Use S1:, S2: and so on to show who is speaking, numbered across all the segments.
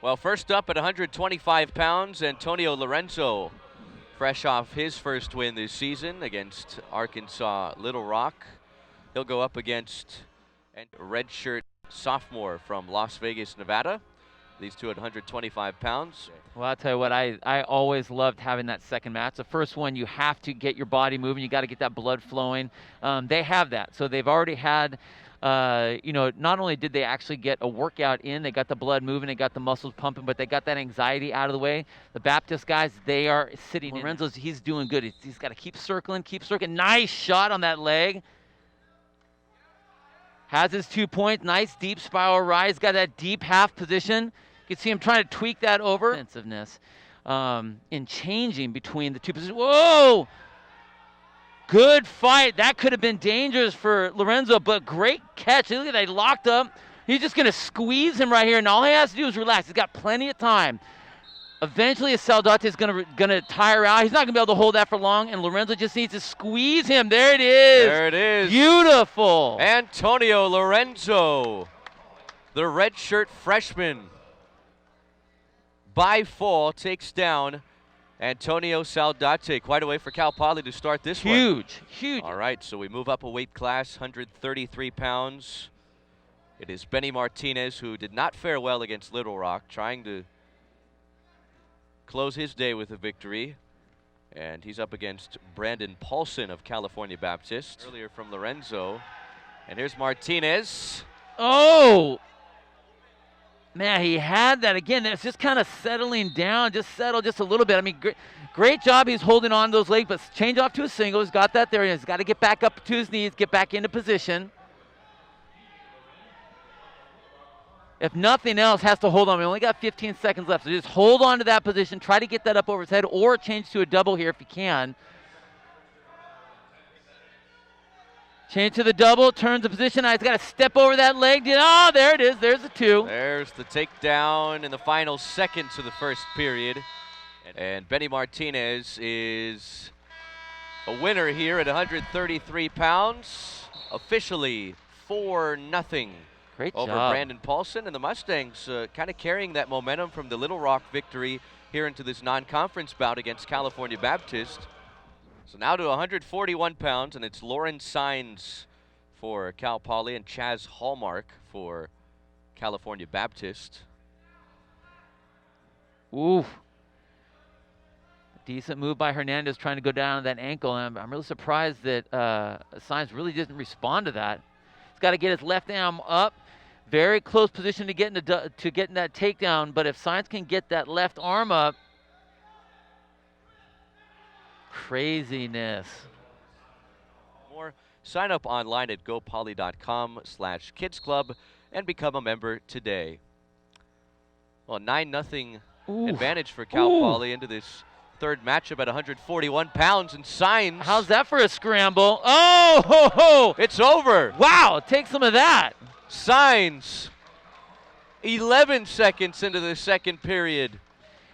S1: Well, first up at 125 pounds, Antonio Lorenzo, fresh off his first win this season against Arkansas Little Rock. He'll go up against a redshirt sophomore from Las Vegas, Nevada. These two at 125 pounds.
S2: Well, I'll tell you what, I always loved having that second match. The first one, you have to get your body moving. You got to get that blood flowing. They have that. So they've already had, not only did they actually get a workout in, they got the blood moving, they got the muscles pumping, but they got that anxiety out of the way. The Baptist guys, they are sitting in. Lorenzo's, he's doing good. He's got to keep circling, keep circling. Nice shot on that leg. Has his 2 points. Nice deep spiral rise. Got that deep half position. You can see him trying to tweak that over. Defensiveness in changing between the two positions. Whoa! Good fight. That could have been dangerous for Lorenzo, but great catch. Look at that. He locked up. He's just going to squeeze him right here, and all he has to do is relax. He's got plenty of time. Eventually, Saldate is going to tire out. He's not going to be able to hold that for long, and Lorenzo just needs to squeeze him. There it is.
S1: There it is.
S2: Beautiful.
S1: Antonio Lorenzo, the redshirt freshman, by fall takes down Antonio Saldate. Quite a way for Cal Poly to start this one.
S2: Huge.
S1: All right, so we move up a weight class, 133 pounds. It is Benny Martinez, who did not fare well against Little Rock, trying to close his day with a victory. And he's up against Brandon Paulson of California Baptist. Earlier from Lorenzo. And here's Martinez.
S2: Oh! Man, he had that again. It's just kind of settling down. Just settle just a little bit. I mean, great job. He's holding on to those legs, but change off to a single. He's got that there. He's got to get back up to his knees, get back into position. If nothing else, has to hold on. We only got 15 seconds left, so just hold on to that position. Try to get that up over his head, or change to a double here if you can. Change to the double, turns the position. He's got to step over that leg. Oh, there it is. There's the two.
S1: There's the takedown in the final seconds of the first period. And Benny Martinez is a winner here at 133 pounds. Officially 4-0
S2: Great
S1: over
S2: job.
S1: Brandon Paulson. And the Mustangs kind of carrying that momentum from the Little Rock victory here into this non-conference bout against California Baptist. So now to 141 pounds, and it's Lauren Sines for Cal Poly and Chaz Hallmark for California Baptist.
S2: Ooh. Decent move by Hernandez trying to go down to that ankle. And I'm really surprised that Sines really didn't respond to that. He's got to get his left arm up. Very close position to getting that takedown, but if Sines can get that left arm up, craziness.
S1: More, sign up online at gopoly.com/kidsclub and become a member today. Well, 9-0 advantage for Cal Poly into this third matchup at 141 pounds, and Sines.
S2: How's that for a scramble? Oh, ho, ho.
S1: It's over.
S2: Wow, take some of that.
S1: Sines, 11 seconds into the second period.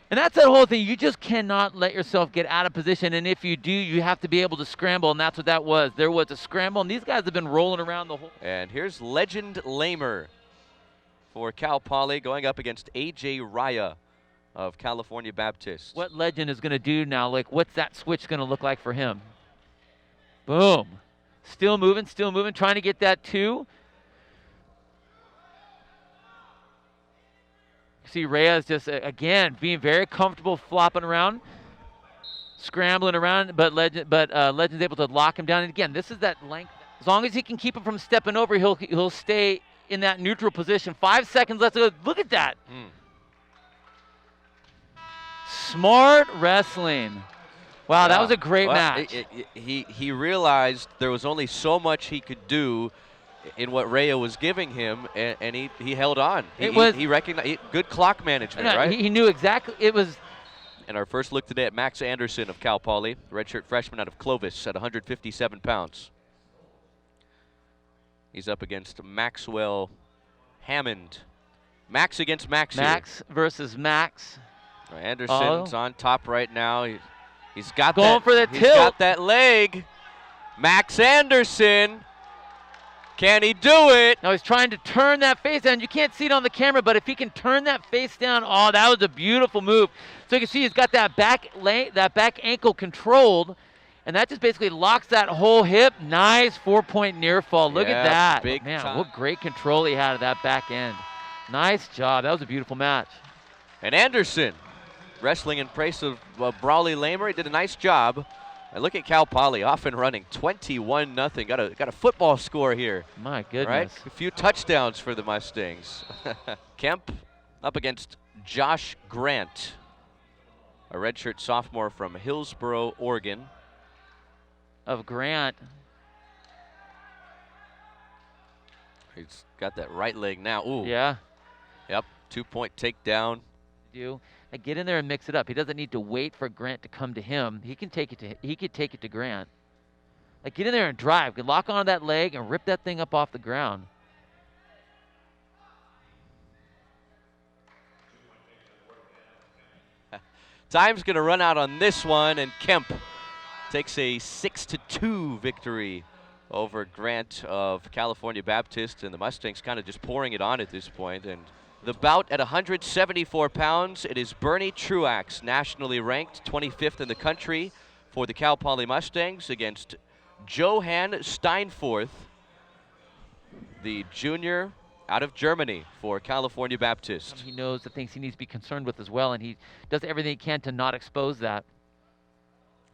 S2: And that's that whole thing. You just cannot let yourself get out of position. And if you do, you have to be able to scramble. And that's what that was. There was a scramble. And these guys have been rolling around the whole.
S1: And here's Legend Lamer for Cal Poly going up against A.J. Raya of California Baptist.
S2: What Legend is going to do now? Like, what's that switch going to look like for him? Boom. Still moving, trying to get that two. See Reyes just, again, being very comfortable flopping around, scrambling around, but Legend's able to lock him down. And again, this is that length. As long as he can keep him from stepping over, he'll stay in that neutral position. 5 seconds left to go. Look at that. Smart wrestling. Wow, that was a great match.
S1: He realized there was only so much he could do in what Raya was giving him, and he held on. He recognized good clock management, right?
S2: He knew exactly. It was.
S1: And our first look today at Max Anderson of Cal Poly, redshirt freshman out of Clovis at 157 pounds. He's up against Maxwell Hammond. Max against Max.
S2: Max versus Max.
S1: Anderson's on top right now. He's got
S2: going for the
S1: tilt.
S2: He's
S1: got that leg. Max Anderson Can he do it?
S2: Now he's trying to turn that face down. You can't see it on the camera, but if he can turn that face down, oh, that was a beautiful move. So you can see he's got that back ankle controlled, and that just basically locks that whole hip. Nice 4-point near fall. Look at that.
S1: Big
S2: Man,
S1: time.
S2: what great control he had of that back end. Nice job. That was a beautiful match.
S1: And Anderson, wrestling in place of Brawley Lamer, he did a nice job. And look at Cal Poly off and running, 21-0. Got a football score here.
S2: My goodness.
S1: Right? A few touchdowns for the Mustangs. Kemp up against Josh Grant, a redshirt sophomore from Hillsboro, Oregon.
S2: Of Grant.
S1: He's got that right leg now. Ooh.
S2: Yeah.
S1: Yep. 2-point takedown.
S2: Get in there and mix it up. He doesn't need to wait for Grant to come to him. He could take it to Grant. Like, get in there and drive. Lock onto that leg and rip that thing up off the ground.
S1: Time's going to run out on this one, and Kemp takes a 6-2 victory over Grant of California Baptist, and the Mustangs kind of just pouring it on at this point. And the bout at 174 pounds, it is Bernie Truax, nationally ranked 25th in the country for the Cal Poly Mustangs, against Johann Steinforth, the junior out of Germany for California Baptist.
S2: He knows the things he needs to be concerned with as well, and he does everything he can to not expose that.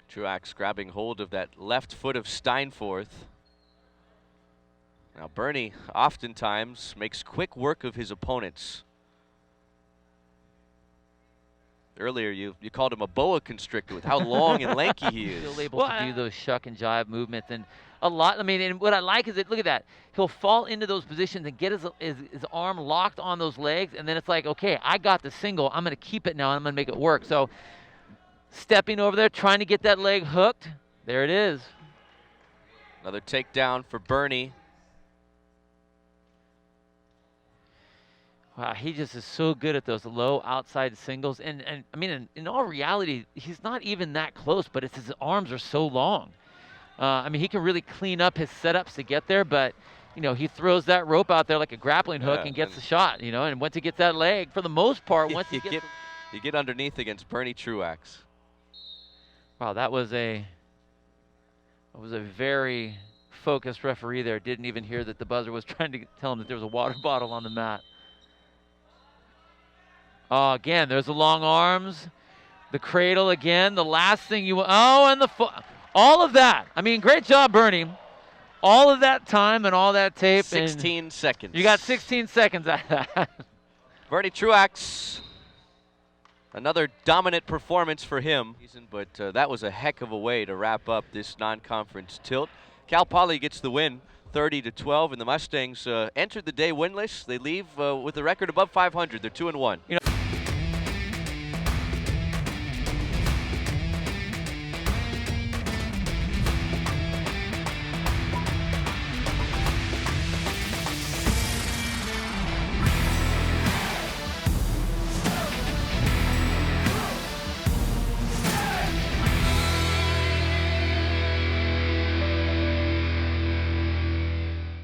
S1: Truax grabbing hold of that left foot of Steinforth. Now Bernie oftentimes makes quick work of his opponents. Earlier you called him a boa constrictor with how long and lanky he is.
S2: Still able to do those shuck and jive movements, and a lot. I mean, and what I like is that, look at that. He'll fall into those positions and get his arm locked on those legs, and then it's like, okay, I got the single. I'm going to keep it now, and I'm going to make it work. So stepping over there, trying to get that leg hooked. There it is.
S1: Another takedown for Bernie.
S2: Wow, he just is so good at those low outside singles. And I mean, in all reality, he's not even that close, but it's his arms are so long. I mean, he can really clean up his setups to get there, but, you know, he throws that rope out there like a grappling hook and gets the shot, you know, and once he gets that leg, for the most part, once he gets...
S1: You get underneath against Bernie Truax.
S2: Wow, that was a very focused referee there. Didn't even hear that the buzzer was trying to tell him that there was a water bottle on the mat. Oh, again, there's the long arms, the cradle again. The last thing you and all of that. I mean, great job, Bernie. All of that time and all that tape.
S1: 16 seconds.
S2: You got 16 seconds out of that.
S1: Bernie Truax, another dominant performance for him. But that was a heck of a way to wrap up this non-conference tilt. Cal Poly gets the win, 30-12, and the Mustangs entered the day winless. They leave with a record above 500. They're 2-1.